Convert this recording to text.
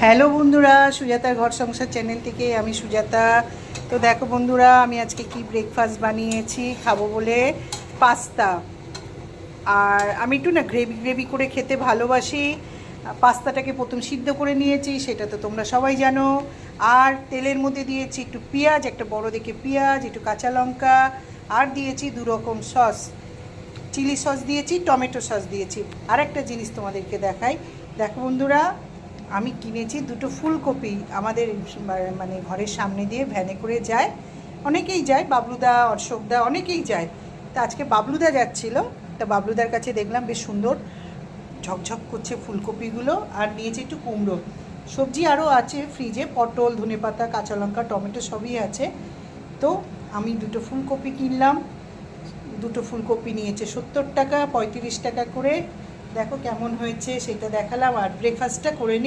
Hello বন্ধুরা, সুজাতার ঘর সংসার চ্যানেল থেকে আমি সুজাতা। তো দেখো বন্ধুরা, আমি আজকে কি ব্রেকফাস্ট বানিয়েছি খাবো বলে। পাস্তা। আর আমি একটু না গ্রেভি গ্রেভি করে খেতে ভালোবাসি। পাস্তাটাকে প্রথম সিদ্ধ করে নিয়েছি, সেটা তো তোমরা সবাই জানো। আর তেলের মধ্যে দিয়েছি একটু পেঁয়াজ, একটা বড় দেখে পেঁয়াজ, একটু কাঁচা লঙ্কা, আর দিয়েছি 2 রকম সস। চিলি সস দিয়েছি, টমেটো সস দিয়েছি। আর একটা জিনিস তোমাদেরকে দেখাই। দেখো বন্ধুরা, আমি কিনেছি 2টো ফুলকপি। আমাদের মানে ঘরের সামনে দিয়ে ভ্যানে করে যায়, অনেকেই যায়, বাবলুদা, অশোকদা, অনেকেই যায়। তা আজকে বাবলুদা যাচ্ছিল, তা বাবলুদার কাছে দেখলাম বেশ সুন্দর ঝকঝক করছে ফুলকপিগুলো। আর নিয়েছি একটু কুমড়ো। সবজি আরও আছে ফ্রিজে, পটল, ধনেপাতা, কাঁচা লঙ্কা, টমেটো সবই আছে। তো আমি 2টো ফুলকপি কিনলাম। 2টো ফুলকপি নিয়েছে 70 টাকা, 35 টাকা করে। দেখো কেমন হয়েছে সেটা দেখালাম, আর ব্রেকফাস্টটা করে নিই।